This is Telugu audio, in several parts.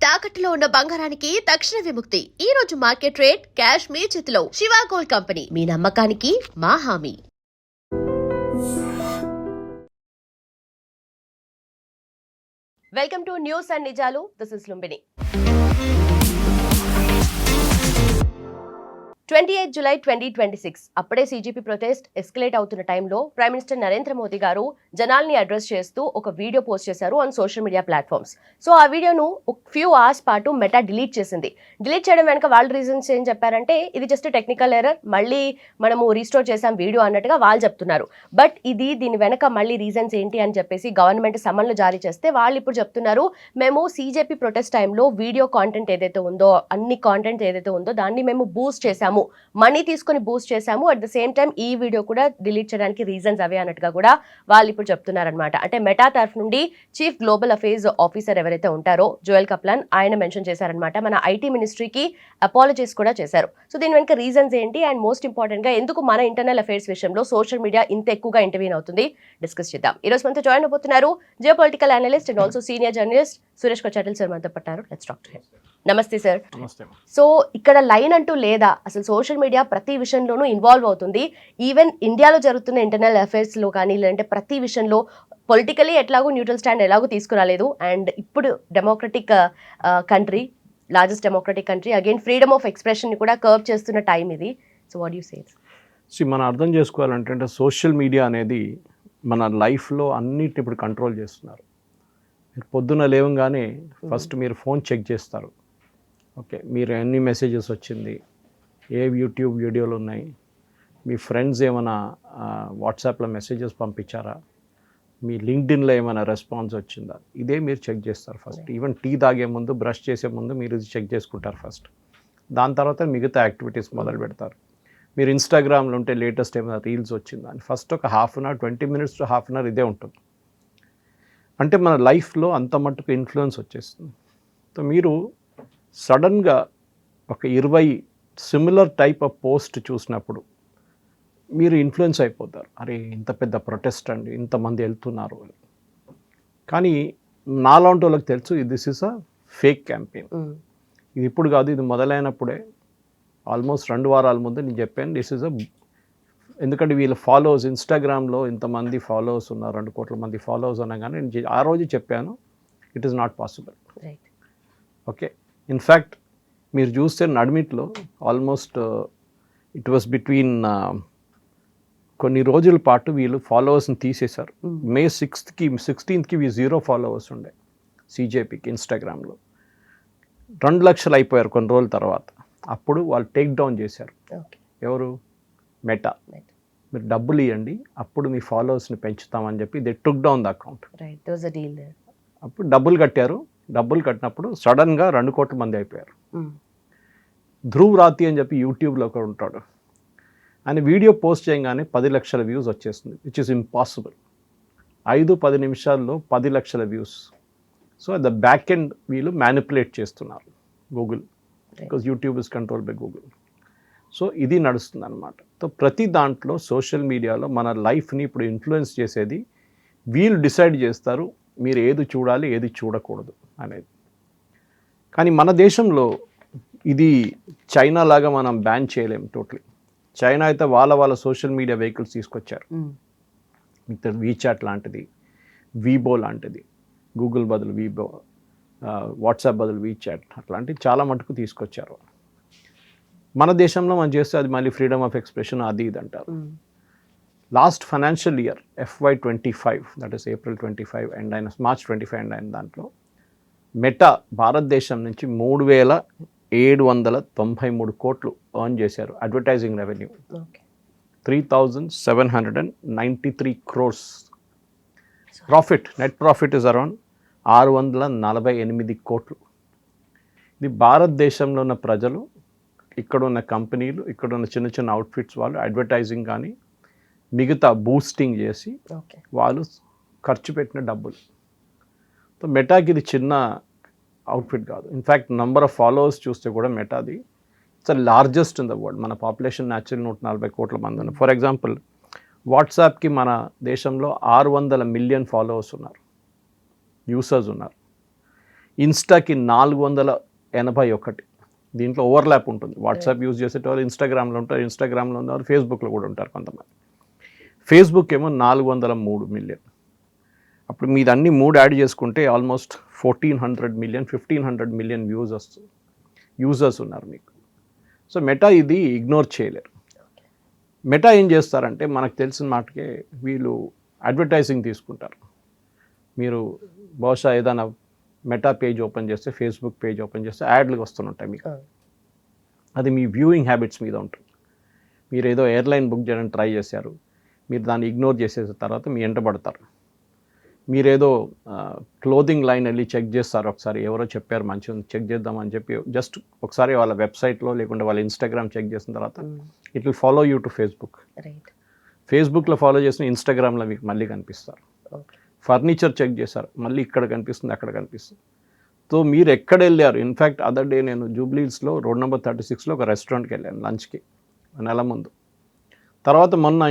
తాకట్టులో ఉన్న బంగారానికి తక్షణ విముక్తి. ఈ రోజు మార్కెట్ రేట్ క్యాష్ మీ చేతిలో. శివ గోల్డ్ కంపెనీ, మీ నమ్మకానికి మా హామీ. వెల్కమ్ టు న్యూస్ అండ్ నిజాలు. This is Lumbini. 28 జూలై 2026 అప్పుడే సిజిపి ప్రొటెస్ట్ ఎస్కలేట్ అవుతున్న టైంలో ప్రైమ్ మినిస్టర్ నరేంద్ర మోదీ గారు జనాల్ని అడ్రస్ చేస్తూ ఒక వీడియో పోస్ట్ చేశారు on social media platforms. So ఆ వీడియోను ఒక ఫ్యూ అవర్స్ పాటు మెటా డిలీట్ చేసింది. డిలీట్ చేయడం వెనక వాళ్ళ రీజన్స్ ఏం చెప్పారంటే ఇది జస్ట్ టెక్నికల్ ఎర్రర్, మళ్ళీ మనము రీస్టోర్ చేసాం వీడియో అన్నట్టుగా వాళ్ళు చెప్తున్నారు. బట్ దీని వెనక మళ్ళీ రీజన్స్ ఏంటి అని చెప్పేసి గవర్నమెంట్ సమన్లు జారీ చేస్తే వాళ్ళు ఇప్పుడు చెప్తున్నారు, మేము సిజేపీ ప్రొటెస్ట్ టైంలో వీడియో కాంటెంట్ ఏదైతే ఉందో, అన్ని కాంటెంట్ ఏదైతే ఉందో దాన్ని మేము బూస్ట్ చేసాము, మనీ తీసుకొని బూస్ట్ చేశాము. అట్ ద సేమ్ టైం ఈ వీడియో కూడా డిలీట్ చేయడానికి రీజన్స్ అవే అన్నట్టుగా కూడా వాళ్ళు ఇప్పుడు చెప్తున్నారనమాట. అంటే మెటా తరఫు నుండి చీఫ్ గ్లోబల్ అఫేర్స్ ఆఫీసర్ ఎవరైతే ఉంటారో జోయల్ కప్లాన్, ఆయన మెన్షన్ చేశారనమాట. మన ఐటీ మినిస్ట్రీకి అపాలజీస్ కూడా చేశారు. సో దీని వెనుక రీజన్స్ ఏంటి అండ్ మోస్ట్ ఇంపార్టెంట్ గా ఎందుకు మన ఇంటర్నల్ అఫేర్స్ విషయంలో సోషల్ మీడియా ఇంత ఎక్కువగా ఇంటర్వ్యూన్ అవుతుంది, డిస్కస్ చేద్దాం. ఈ రోజు మనతో జాయిన్ అవబోతున్నారు geo political analyst and also senior journalist Suresh Kochattil sir మనతో పట్టారు. Let's talk to him. నమస్తే సార్. సో ఇక్కడ లైన్ అంటూ లేదా? అసలు సోషల్ మీడియా ప్రతి విషయంలోనూ ఇన్వాల్వ్ అవుతుంది. ఈవెన్ ఇండియాలో జరుగుతున్న ఇంటర్నల్ అఫైర్స్ లో కానీ, లేదంటే ప్రతి విషయంలో పొలిటికలీ ఎట్లాగో న్యూట్రల్ స్టాండ్ ఎలాగో తీసుకురాలేదు. అండ్ ఇప్పుడు democratic country, largest democratic country, again freedom of expression ని కూడా కర్వ్ చేస్తున్న టైం ఇది. So what you say? మనం అర్థం చేసుకోవాలంటే సోషల్ మీడియా అనేది మన లైఫ్లో అన్నిటిని ఇప్పుడు కంట్రోల్ చేస్తున్నారు. పొద్దున్న లేవగానే ఫస్ట్ మీరు ఫోన్ చెక్ చేస్తారు. ఓకే, మీరు ఎన్ని మెసేజెస్ వచ్చింది, ఏ యూట్యూబ్ వీడియోలు ఉన్నాయి, మీ ఫ్రెండ్స్ ఏమైనా వాట్సాప్లో మెసేజెస్ పంపించారా, మీ లింక్డ్ఇన్లో ఏమైనా రెస్పాన్స్ వచ్చిందా, ఇదే మీరు చెక్ చేస్తారు ఫస్ట్. ఈవెన్ టీ తాగే ముందు, బ్రష్ చేసే ముందు మీరు ఇది చెక్ చేసుకుంటారు ఫస్ట్. దాని తర్వాత మిగతా యాక్టివిటీస్ మొదలు పెడతారు. మీరు ఇన్స్టాగ్రామ్లో ఉంటే లేటెస్ట్ ఏమైనా రీల్స్ వచ్చిందా అని ఫస్ట్ ఒక half an hour, 20 minutes to half an hour ఇదే ఉంటుంది. అంటే మన లైఫ్లో అంత మట్టుకు ఇన్ఫ్లుయెన్స్ వచ్చేస్తుంది. సో మీరు సడన్గా ఒక 20 సిమిలర్ టైప్ ఆఫ్ పోస్ట్ చూసినప్పుడు మీరు ఇన్ఫ్లుయెన్స్ అయిపోతారు. అరే ఇంత పెద్ద ప్రొటెస్ట్ అండి, ఇంతమంది వెళ్తున్నారు అని. కానీ నాలాంటి వాళ్ళకి తెలుసు this is a fake campaign. ఇది ఇప్పుడు కాదు, ఇది మొదలైనప్పుడే ఆల్మోస్ట్ 2 వారాల ముందు నేను చెప్పాను దిస్ ఇస్ ఎందుకంటే వీళ్ళ ఫాలోవర్స్ ఇన్స్టాగ్రామ్లో ఇంతమంది ఫాలోవర్స్ ఉన్నారు, 2 కోట్ల మంది ఫాలోవర్స్ అనగానే నేను ఆ రోజు చెప్పాను it is not possible. Okay, in fact మీరు చూస్తే నడిమిట్లో ఆల్మోస్ట్ ఇట్ వాస్ బిట్వీన్ కొన్ని రోజుల పాటు వీళ్ళు ఫాలోవర్స్ని తీసేశారు. May 16th 0 ఫాలోవర్స్ ఉండే సిజేపీకి ఇన్స్టాగ్రామ్లో. 2 లక్షలు అయిపోయారు కొన్ని రోజుల తర్వాత. అప్పుడు వాళ్ళు టేక్ డౌన్ చేశారు. ఎవరు? మెటా. మీరు డబ్బులు ఇవ్వండి, అప్పుడు మీ ఫాలోవర్స్ని పెంచుతామని చెప్పి they took down the account. అప్పుడు డబ్బులు కట్టారు. డబ్బులు కట్టినప్పుడు సడన్గా 2 కోట్ల మంది అయిపోయారు. ధ్రువ్ రాతి అని చెప్పి యూట్యూబ్లో ఒకడు ఉంటాడు. ఆయన వీడియో పోస్ట్ చేయగానే 10 లక్షల వ్యూస్ వచ్చేస్తుంది, విచ్ ఇస్ ఇంపాసిబుల్. 5-10 నిమిషాల్లో 10 లక్షల views. So the back end వీళ్ళు మ్యానిపులేట్ చేస్తున్నారు Google, because YouTube is control by Google. So ఇది నడుస్తుంది అనమాట. సో ప్రతి దాంట్లో సోషల్ మీడియాలో మన లైఫ్ని ఇప్పుడు ఇన్ఫ్లుయెన్స్ చేసేది వీళ్ళు డిసైడ్ చేస్తారు మీరు ఏది చూడాలి, ఏది చూడకూడదు అనేది. కానీ మన దేశంలో ఇది చైనా లాగా మనం బ్యాన్ చేయలేము టోటలీ. చైనా అయితే వాళ్ళ సోషల్ మీడియా వెహికల్స్ తీసుకొచ్చారు. వీచాట్ లాంటిది, వీబో లాంటిది, గూగుల్ బదులు వీబో, వాట్సాప్ బదులు వీచాట్, అట్లాంటివి చాలా మటుకు తీసుకొచ్చారు. మన దేశంలో మనం చేస్తే అది మళ్ళీ ఫ్రీడమ్ ఆఫ్ ఎక్స్ప్రెషన్ అది ఇది అంటారు. Last financial year FY25, that is April 25 and అయిన March 25 అండ్ అయిన దాంట్లో మెటా భారతదేశం నుంచి 3,793 కోట్లు ఎర్న్ చేశారు advertising revenue. 3,793 crores. Profit, net profit is around 648 కోట్లు. ఇది భారతదేశంలో ఉన్న ప్రజలు, ఇక్కడ ఉన్న కంపెనీలు, ఇక్కడ ఉన్న చిన్న చిన్న అవుట్ఫిట్స్ వాళ్ళు అడ్వర్టైజింగ్ కానీ మిగతా బూస్టింగ్ చేసి వాళ్ళు ఖర్చు పెట్టిన డబ్బులు. సో మెటాకి ఇది చిన్న అవుట్ఫిట్ కాదు. ఇన్ఫ్యాక్ట్ నంబర్ ఆఫ్ ఫాలోవర్స్ చూస్తే కూడా మెటాది it's largest in the world. మన పాపులేషన్ న్యాచురల్ 140 కోట్ల మంది ఉన్నారు. ఫర్ ఎగ్జాంపుల్ వాట్సాప్కి మన దేశంలో 600 మిలియన్ ఫాలోవర్స్ ఉన్నారు, యూసర్స్ ఉన్నారు. ఇన్స్టాకి 481. దీంట్లో ఓవర్లాప్ ఉంటుంది. వాట్సాప్ యూజ్ చేసేటవాళ్ళు ఇన్స్టాగ్రామ్లో ఉంటారు, ఇన్స్టాగ్రామ్లో ఉన్నవారు ఫేస్బుక్లో కూడా ఉంటారు కొంతమంది. ఫేస్బుక్ ఏమో 403 మిలియన్. అప్పుడు మీది అన్ని 3 యాడ్ చేసుకుంటే ఆల్మోస్ట్ 1400 మిలియన్ 1500 మిలియన్ యూజర్స్ ఉన్నారు మీకు. సో మెటా ఇది ఇగ్నోర్ చేయలేరు. మెటా ఏం చేస్తారంటే మనకు తెలిసిన మాటకే వీళ్ళు అడ్వర్టైజింగ్ తీసుకుంటారు. మీరు బహుశా ఏదైనా మెటా పేజ్ ఓపెన్ చేస్తే, ఫేస్బుక్ పేజ్ ఓపెన్ చేస్తే యాడ్లు వస్తుంటాయి మీకు. అది మీ వ్యూయింగ్ హ్యాబిట్స్ మీద ఉంటుంది. మీరు ఏదో ఎయిర్లైన్ బుక్ చేయడానికి ట్రై చేశారు, మీరు దాన్ని ఇగ్నోర్ చేసేసిన తర్వాత మీ వెంట పడతారు. మీరేదో క్లోదింగ్ లైన్ వెళ్ళి చెక్ చేస్తారు, ఒకసారి ఎవరో చెప్పారు మంచిగా చెక్ చేద్దామని చెప్పి జస్ట్ ఒకసారి వాళ్ళ వెబ్సైట్లో లేకుంటే వాళ్ళ ఇన్స్టాగ్రామ్ చెక్ చేసిన తర్వాత it will follow you to Facebook. ఫేస్బుక్లో ఫాలో చేసిన ఇన్స్టాగ్రామ్లో మీకు మళ్ళీ కనిపిస్తారు. ఫర్నిచర్ చెక్ చేశారు, మళ్ళీ ఇక్కడ కనిపిస్తుంది, అక్కడ కనిపిస్తుంది. సో మీరు ఎక్కడ వెళ్ళారు? ఇన్ఫ్యాక్ట్ అదర్ డే నేను జూబ్లీహిల్స్లో రోడ్ నెంబర్ 36లో ఒక రెస్టారెంట్కి వెళ్ళాను లంచ్కి నెల ముందు. తర్వాత మొన్న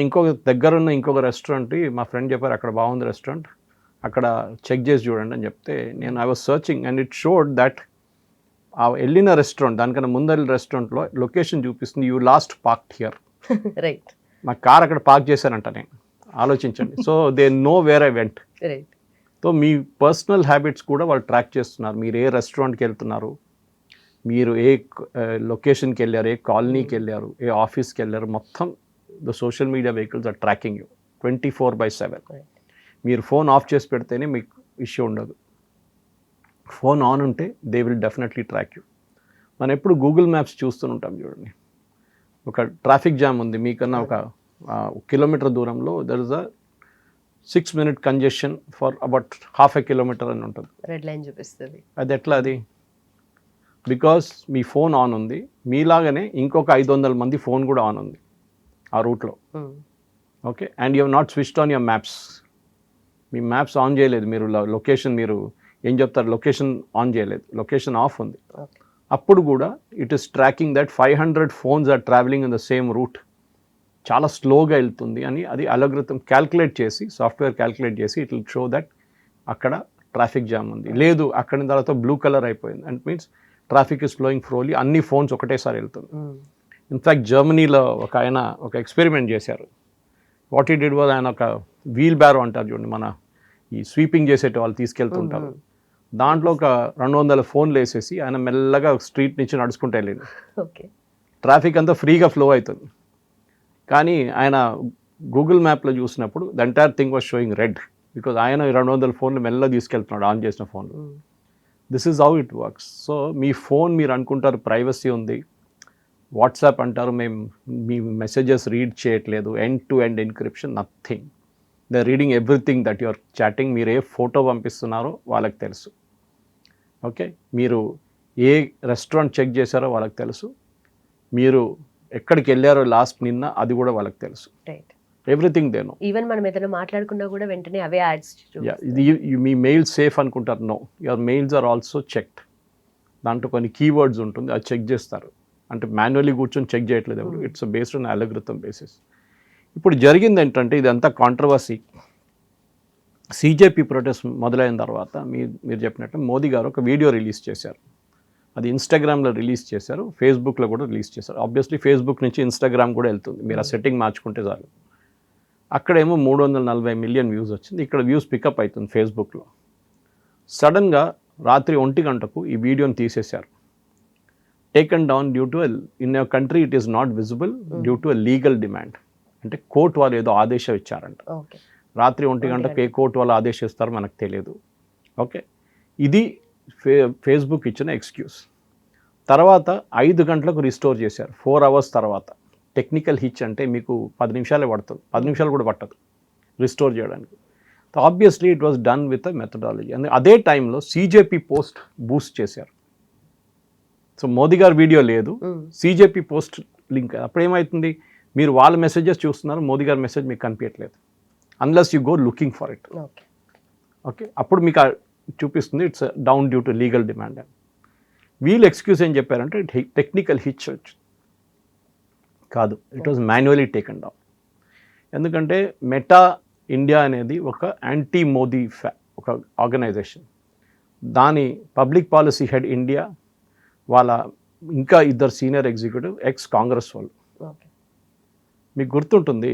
దగ్గరున్న ఇంకొక రెస్టారెంట్ మా ఫ్రెండ్ చెప్పారు అక్కడ బాగుంది రెస్టారెంట్, అక్కడ చెక్ చేసి చూడండి అని చెప్తే నేను I was searching and it showed that ఆ వెళ్ళిన రెస్టారెంట్ దానికన్నా ముందరి రెస్టారెంట్లో లొకేషన్ చూపిస్తుంది, you last parked here. Right. నా కార్ అక్కడ పార్క్ చేశానంట నేను. ఆలోచించండి. So they know where I went. Right. So me personal habits కూడా వాళ్ళు ట్రాక్ చేస్తున్నారు. మీరు ఏ రెస్టారెంట్కి వెళ్తున్నారు, మీరు ఏ లొకేషన్కి వెళ్ళారు, ఏ కాలనీకి వెళ్ళారు, ఏ ఆఫీస్కి వెళ్ళారు, మొత్తం the social media vehicles are tracking you 24/7. మీరు ఫోన్ ఆఫ్ చేసి పెడితేనే మీకు ఇష్యూ ఉండదు. ఫోన్ ఆన్ ఉంటే they will definitely track you. మనం ఎప్పుడు గూగుల్ మ్యాప్స్ చూస్తుంటాం చూడండి. ఒక ట్రాఫిక్ జామ్ ఉంది మీకన్నా ఒక కిలోమీటర్ దూరంలో, there is a 6 minute congestion for about ½ kilometre అని ఉంటుంది. రెడ్ లైన్ చూపిస్తుంది. అది ఎట్లా? అది బికాస్ మీ ఫోన్ ఆన్ ఉంది, మీలాగానే ఇంకొక 500 మంది ఫోన్ కూడా ఆన్ ఉంది ఆ రూట్లో. Okay, and you have not switched on your maps. మీ మ్యాప్స్ ఆన్ చేయలేదు, మీరు లొకేషన్ మీరు ఏం చెప్తారు, లొకేషన్ ఆన్ చేయలేదు, లొకేషన్ ఆఫ్ ఉంది. అప్పుడు కూడా it is tracking that 500 phones are travelling in the same route. చాలా స్లోగా వెళ్తుంది అని అది అలగృతం క్యాల్కులేట్ చేసి, సాఫ్ట్వేర్ క్యాల్కులేట్ చేసి ఇట్ విల్ షో దట్ అక్కడ ట్రాఫిక్ జామ్ ఉంది. లేదు అక్కడ తర్వాత బ్లూ కలర్ అయిపోయింది and means traffic is flowing ఫ్లోలీ, అన్ని ఫోన్స్ ఒకటేసారి వెళ్తుంది. ఇన్ఫ్యాక్ట్ జర్మనీలో ఆయన ఒక ఎక్స్పెరిమెంట్ చేశారు. వాట్ ఈ డిడ్ వాజ్, ఆయన ఒక వీల్ బ్యారో అంటారు చూడండి, మన ఈ స్వీపింగ్ చేసేట వాళ్ళు తీసుకెళ్తుంటారు, దాంట్లో ఒక 200 ఫోన్లు వేసేసి ఆయన మెల్లగా స్ట్రీట్ నుంచి నడుచుకుంటూ వెళ్ళింది. ఓకే, ట్రాఫిక్ అంతా ఫ్రీగా ఫ్లో అవుతుంది. కానీ ఆయన గూగుల్ మ్యాప్లో చూసినప్పుడు the entire thing was showing red because ఆయన 200 ఫోన్లు మెల్లగా తీసుకెళ్తున్నాడు ఆన్ చేసిన ఫోన్లు. This is how it works. So మీ ఫోన్ మీరు అనుకుంటారు ప్రైవసీ ఉంది, వాట్సాప్ అంటారు మేము మీ మెసేజెస్ రీడ్ చేయట్లేదు, end to end encryption, nothing. They are reading everything that your chatting. మీరు ఏ ఫోటో పంపిస్తున్నారో వాళ్ళకి తెలుసు. ఓకే, మీరు ఏ రెస్టారెంట్ చెక్ చేశారో వాళ్ళకి తెలుసు, మీరు ఎక్కడికి వెళ్ళారో లాస్ట్ నిన్న అది కూడా వాళ్ళకి తెలుసు. Everything they know. ఈవెన్ మనం ఏదైనా మాట్లాడుకున్నా కూడా వెంటనే అవే యాడ్స్. ఇది మీ మెయిల్ సేఫ్ అనుకుంటారు, no, your mails are also checked. దాంట్లో కొన్ని కీవర్డ్స్ ఉంటుంది, అది చెక్ చేస్తారు. అంటే మాన్యువల్లీ కూర్చొని చెక్ చేయట్లేదు ఎవరు, it's based on algorithm basis. ఇప్పుడు జరిగింది ఏంటంటే ఇదంతా కాంట్రవర్సీ. సిజేపీ ప్రొటెస్ట్ మొదలైన తర్వాత మీరు చెప్పినట్టు మోదీ గారు ఒక వీడియో రిలీజ్ చేశారు. అది ఇన్స్టాగ్రామ్లో రిలీజ్ చేశారు, ఫేస్బుక్లో కూడా రిలీజ్ చేశారు. ఆబ్వియస్లీ ఫేస్బుక్ నుంచి ఇన్స్టాగ్రామ్ కూడా వెళ్తుంది, మీరు ఆ సెట్టింగ్ మార్చుకుంటే చాలు. అక్కడేమో 340 మిలియన్ వ్యూస్ వచ్చింది, ఇక్కడ వ్యూస్ పికప్ అవుతుంది ఫేస్బుక్లో. సడన్గా రాత్రి 1 గంటకు ఈ వీడియోని తీసేశారు. Taken down due to in a country it is not visible due to a legal demand. అంటే కోర్టు వాళ్ళు ఏదో ఆదేశం ఇచ్చారంట. రాత్రి 1 గంటకు ఏ కోర్టు వాళ్ళు ఆదేశిస్తారో మనకు తెలియదు. ఓకే, ఇది ఫేస్బుక్ ఇచ్చిన ఎక్స్క్యూజ్. తర్వాత 5 గంటలకు రిస్టోర్ చేశారు, 4 hours తర్వాత. టెక్నికల్ హిచ్ అంటే మీకు 10 నిమిషాలే పడుతుంది, 10 నిమిషాలు కూడా పట్టదు రిస్టోర్ చేయడానికి. So obviously it was done with a methodology. అదే టైంలో సిజేపీ పోస్ట్ బూస్ట్ చేశారు. సో మోదీ గారి వీడియో లేదు, సిజేపీ పోస్ట్ లింక్. అప్పుడు ఏమవుతుంది, మీరు వాళ్ళ మెసేజెస్ చూస్తున్నారు, మోదీ గారి మెసేజ్ మీకు కనిపించట్లేదు unless you go looking for it. Okay, అప్పుడు మీకు చూపిస్తుంది it's down due to legal demand అని. వీళ్ళు ఎక్స్క్యూజ్ ఏం చెప్పారంటే టెక్నికల్ హిచ్ వచ్చి కాదు, it was manually taken down. ఎందుకంటే మెటా ఇండియా అనేది ఒక యాంటీ మోదీ ఒక ఆర్గనైజేషన్. దాని పబ్లిక్ పాలసీ హెడ్ ఇండియా, వాళ్ళ ఇంకా ఇద్దరు సీనియర్ ఎగ్జిక్యూటివ్ ఎక్స్ కాంగ్రెస్ వాళ్ళు. ఓకే. మీకు గుర్తుంటుంది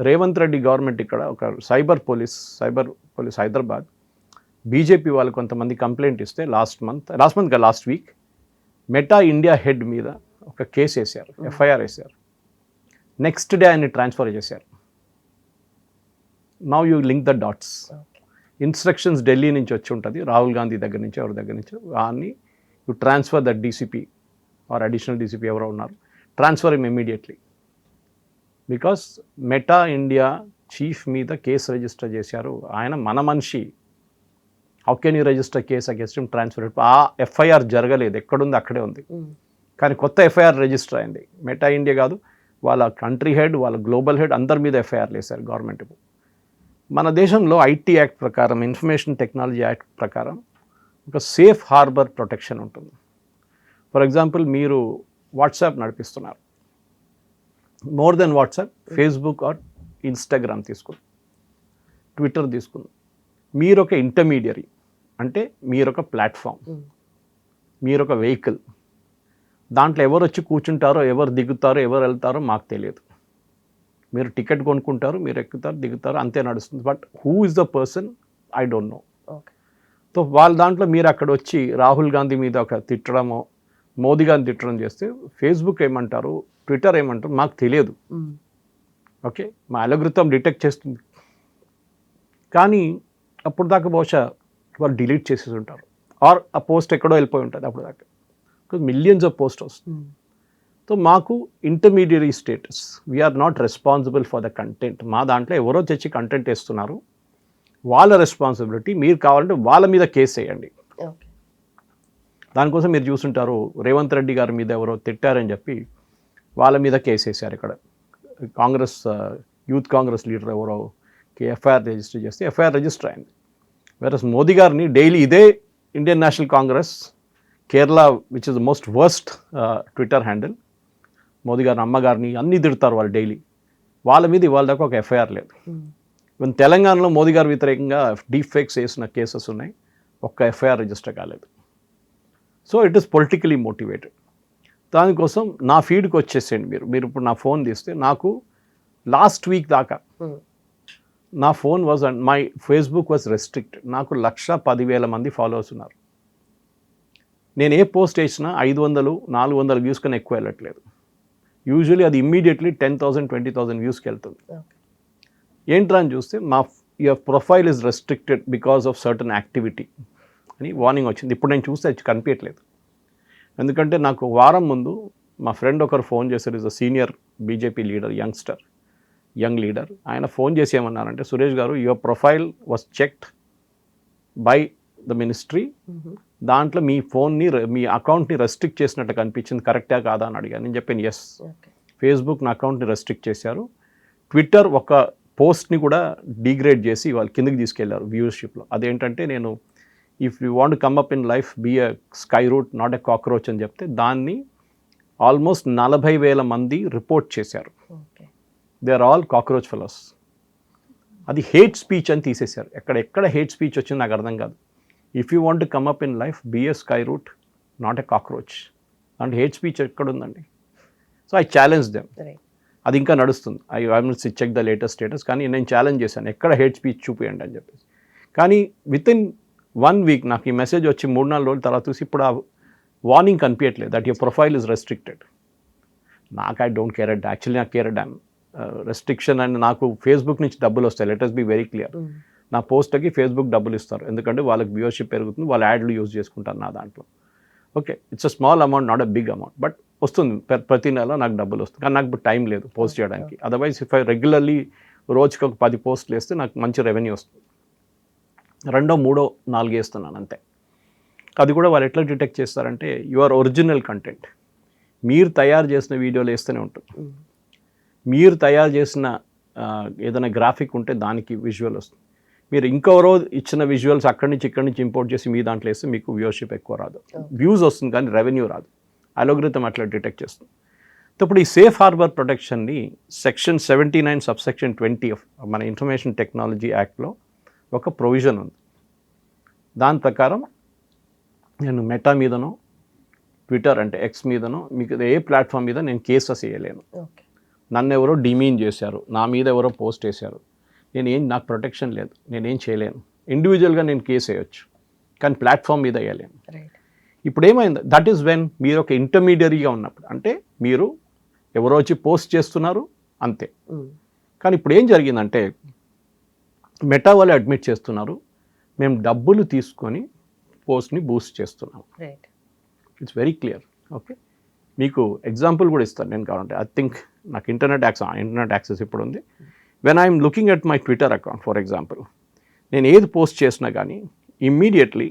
రేవంత్ రెడ్డి గవర్నమెంట్ ఇక్కడ ఒక సైబర్ పోలీస్ హైదరాబాద్ బీజేపీ వాళ్ళు కొంతమంది కంప్లైంట్ ఇస్తే last week meta India head మీద ఒక కేసు వేశారు, ఎఫ్ఐఆర్ వేశారు. నెక్స్ట్ డే ఆయన్ని ట్రాన్స్ఫర్ చేశారు. Now you link the dots. Instructions Delhi నుంచి వచ్చి ఉంటుంది, రాహుల్ గాంధీ దగ్గర నుంచి ఎవరి దగ్గర నుంచి, వాన్ని you transfer that DCP are additional DCP ఎవరో ఉన్నారు, transfer him immediately. Because meta India chief మీద కేసు రిజిస్టర్ చేశారు. ఆయన మన మనిషి. How can you register case against him, transfer? ఆ ఎఫ్ఐఆర్ జరగలేదు, ఎక్కడుంది అక్కడే ఉంది. కానీ కొత్త ఎఫ్ఐఆర్ రిజిస్టర్ అయింది. మెటా ఇండియా కాదు, వాళ్ళ కంట్రీ హెడ్, వాళ్ళ గ్లోబల్ హెడ్ అందరి మీద ఎఫ్ఐఆర్లు వేశారు గవర్నమెంట్. మన దేశంలో ఐటీ యాక్ట్ ప్రకారం, ఇన్ఫర్మేషన్ టెక్నాలజీ యాక్ట్ ప్రకారం ఒక సేఫ్ హార్బర్ ప్రొటెక్షన్ ఉంటుంది. ఫర్ ఎగ్జాంపుల్, మీరు వాట్సాప్ నడిపిస్తున్నారు, more than WhatsApp, Facebook or Instagram తీసుకుంది, ట్విట్టర్ తీసుకుంది. మీరు ఒక ఇంటర్మీడియరీ, అంటే మీరు ఒక ప్లాట్ఫామ్, మీరు ఒక వెహికల్. దాంట్లో ఎవరు వచ్చి కూర్చుంటారో, ఎవరు దిగుతారో, ఎవరు వెళ్తారో మాకు తెలియదు. మీరు టికెట్ కొనుక్కుంటారు, మీరు ఎక్కుతారు, దిగుతారు, అంతే నడుస్తుంది. But who is the person, I don't know. So వాళ్ళ దాంట్లో మీరు అక్కడ వచ్చి రాహుల్ గాంధీ మీద ఒక తిట్టడమో, మోదీ గారిని తిట్టడం చేస్తే ఫేస్బుక్ ఏమంటారు, ట్విట్టర్ ఏమంటారు మాకు తెలియదు. ఓకే, మా అలగృతం డిటెక్ట్ చేస్తుంది. కానీ అప్పుడు దాకా బహుశా వాళ్ళు డిలీట్ చేసేసి ఉంటారు, ఆర్ ఆ పోస్ట్ ఎక్కడో వెళ్ళిపోయి ఉంటుంది అప్పుడు దాకా. బికాజ్ మిలియన్స్ ఆఫ్ పోస్ట్ వస్తుంది. సో మాకు intermediary status, we are not responsible for the content. మా దాంట్లో ఎవరో తెచ్చి కంటెంట్ వేస్తున్నారు, వాళ్ళ రెస్పాన్సిబిలిటీ. మీరు కావాలంటే వాళ్ళ మీద కేసు వేయండి. దానికోసం మీరు చూసుంటారు, రేవంత్ రెడ్డి గారి మీద ఎవరో తిట్టారని చెప్పి వాళ్ళ మీద కేసు వేశారు. ఇక్కడ కాంగ్రెస్ యూత్ కాంగ్రెస్ లీడర్ ఎవరో ఎఫ్ఐఆర్ రిజిస్టర్ చేస్తే ఎఫ్ఐఆర్ రిజిస్టర్ అయింది. వేరస్ మోదీ గారిని డైలీ ఇదే Indian national Congress Kerala, which is the most worst Twitter handle, Modi గారిని, అమ్మగారిని అన్నీ తిడతారు వాళ్ళు డైలీ. వాళ్ళ మీద ఇవాళ దాకా ఒక ఎఫ్ఐఆర్ లేదు. ఈవెన్ తెలంగాణలో మోదీ గారి వ్యతిరేకంగా డీప్ ఫేక్స్ వేసిన కేసెస్ ఉన్నాయి, ఒక్క ఎఫ్ఐఆర్ రిజిస్టర్ కాలేదు. So it is politically motivated. దానికోసం నా ఫీడ్కి వచ్చేసేయండి మీరు ఇప్పుడు నా ఫోన్ తీస్తే, నాకు లాస్ట్ వీక్ దాకా నా phone was, my Facebook was restricted. నాకు 1,10,000 మంది ఫాలోవర్స్ ఉన్నారు. నేను ఏ పోస్ట్ వేసినా 500, 400 వ్యూస్ కన్నా ఎక్కువ వెళ్ళట్లేదు. యూజువలీ అది ఇమ్మీడియట్లీ 10,000, 20,000 వ్యూస్కి వెళ్తుంది. ఏంట్రా అని చూస్తే your profile is restricted because of certain activity అని వార్నింగ్ వచ్చింది. ఇప్పుడు నేను చూస్తే అది కనిపించట్లేదు. ఎందుకంటే నాకు వారం ముందు మా ఫ్రెండ్ ఒకరు ఫోన్ చేశారు, is a senior BJP leader, young leader. ఆయన ఫోన్ చేసి ఏమన్నారంటే, సురేష్ గారు, your profile was checked by the ministry, దాంట్లో మీ ఫోన్ని, మీ అకౌంట్ని రెస్ట్రిక్ట్ చేసినట్టు కనిపించింది, కరెక్టా కాదా అని అడిగాను. నేను చెప్పాను ఎస్, ఫేస్బుక్ నా అకౌంట్ని రెస్ట్రిక్ట్ చేశారు. ట్విట్టర్ ఒక పోస్ట్ని కూడా డిగ్రేడ్ చేసి వాళ్ళు కిందకి తీసుకెళ్లారు వ్యూవర్షిప్లో. అదేంటంటే, నేను if you want come up in life be a sky root not a cockroach అని చెప్తే దాన్ని ఆల్మోస్ట్ 40,000 మంది రిపోర్ట్ చేశారు. They are all cockroach fellows. అది హేట్ స్పీచ్ అని తీసేశారు. ఎక్కడ హేట్ స్పీచ్ వచ్చింది నాకు అర్థం కాదు. If you want come up in life be a sky root not a cockroach అంటే హేట్ స్పీచ్ ఎక్కడుందండి? So I challenge them. అది ఇంకా నడుస్తుంది. I must check the latest status. కానీ నేను ఛాలెంజ్ చేశాను, ఎక్కడ హేట్ స్పీచ్ చూపియండి అని చెప్పేసి. కానీ విత్ ఇన్ 1 వీక్ నాకు ఈ మెసేజ్ వచ్చి 3-4 రోజుల తర్వాత చూసి ఇప్పుడు ఆ వార్నింగ్ కనిపించట్లేదు, that your profile is restricted. నాకు I don't care at, actually నాకు కేర్ డామ్ రెస్ట్రిక్షన్. అండ్ నాకు ఫేస్బుక్ నుంచి డబ్బులు వస్తాయి, let us be very clear. నా పోస్ట్కి ఫేస్బుక్ డబ్బులు ఇస్తారు, ఎందుకంటే వాళ్ళకి వ్యూవర్షిప్ పెరుగుతుంది, వాళ్ళ యాడ్లు యూజ్ చేసుకుంటారు నా దాంట్లో. Okay, it's a small amount, not a big amount, but వస్తుంది ప్రతి నెల నాకు డబ్బులు వస్తుంది. కానీ నాకు ఇప్పుడు టైం లేదు పోస్ట్ చేయడానికి. అదర్వైజ్ ఇఫ్ ఐ రెగ్యులర్లీ రోజుకి ఒక 10 పోస్టులు వేస్తే నాకు మంచి రెవెన్యూ వస్తుంది. 2, 3, 4 వేస్తున్నాను అంతే. అది కూడా వాళ్ళు ఎట్లా డిటెక్ట్ చేస్తారంటే, యువర్ ఒరిజినల్ కంటెంట్, మీరు తయారు చేసిన వీడియోలు వేస్తూనే ఉంటుంది. మీరు తయారు చేసిన ఏదైనా గ్రాఫిక్ ఉంటే దానికి విజువల్ వస్తుంది. మీరు ఇంకెవరో ఇచ్చిన విజువల్స్ ఇక్కడి నుంచి ఇంపోర్ట్ చేసి మీ దాంట్లో వేస్తే మీకు వ్యూవర్షిప్ ఎక్కువ రాదు, వ్యూస్ వస్తుంది కానీ రెవెన్యూ రాదు. అలోగ్రిథం అట్లా డిటెక్ట్ చేస్తుంది. ఇప్పుడు ఈ సేఫ్ హార్బర్ ప్రొటెక్షన్ని సెక్షన్ 79 సబ్సెక్షన్ 20 ఆఫ్ మన ఇన్ఫర్మేషన్ టెక్నాలజీ యాక్ట్లో ఒక ప్రొవిజన్ ఉంది. దాని ప్రకారం నేను మెటా మీదనో ట్విట్టర్ అంటే ఎక్స్ మీదనో మీకు ఏ ప్లాట్ఫామ్ మీద నేను కేసెస్ వేయలేను. ఓకే. నన్ను ఎవరో డిమీన్ చేశారు, నా మీద ఎవరో పోస్ట్ వేశారు, నాకు ప్రొటెక్షన్ లేదు, నేనేం చేయలేను. ఇండివిజువల్గా నేను కేసు వేయొచ్చు, కానీ ప్లాట్ఫామ్ మీద వేయలేను. రైట్. ఇప్పుడు ఏమైంది, దట్ ఈస్ వెన్ మీరు ఒక ఇంటర్మీడియరీగా ఉన్నప్పుడు, అంటే మీరు ఎవరో వచ్చి పోస్ట్ చేస్తున్నారు అంతే. కానీ ఇప్పుడు ఏం జరిగిందంటే మెటా వాళ్ళు అడ్మిట్ చేస్తున్నారు, మేము డబ్బులు తీసుకొని పోస్ట్ని బూస్ట్ చేస్తున్నాం. Right. It's very clear. Okay, మీకు ఎగ్జాంపుల్ కూడా ఇస్తాను నేను కావాలంటే. ఐ థింక్ నాకు ఇంటర్నెట్ యాక్సెస్ ఇప్పుడు ఉంది. When I'm looking at my Twitter account for example, నేను ఏది పోస్ట్ చేసినా కానీ ఇమ్మీడియట్లీ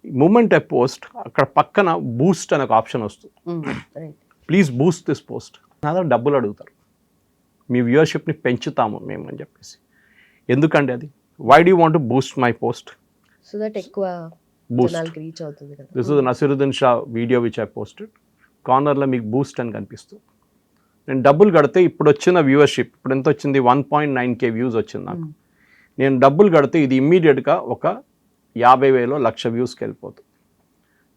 మూమెంట్ ఐ పోస్ట్ అక్కడ పక్కన బూస్ట్ అనే ఒక ఆప్షన్ వస్తుంది. Please Boost this post. నా దగ్గర డబ్బులు అడుగుతారు, మీ వ్యూవర్షిప్ని పెంచుతాము మేము అని చెప్పేసి. ఎందుకండి అది? Why do want to boost my post? So that ఎక్కువ బూస్ట్. జనాలకి రీచ్ అవుతుంది కదా. This is Naseeruddin Shah video which I posted. కార్నర్లో మీకు బూస్ట్ అని కనిపిస్తుంది. నేను డబ్బులు కడితే ఇప్పుడు వచ్చిన వ్యూవర్షిప్ ఇప్పుడు ఎంత వచ్చింది, 1.9K వ్యూస్ వచ్చింది నాకు. నేను డబ్బులు కడితే ఇది ఇమ్మీడియట్గా ఒక 50,000 1,00,000 వ్యూస్కి వెళ్ళిపోతుంది.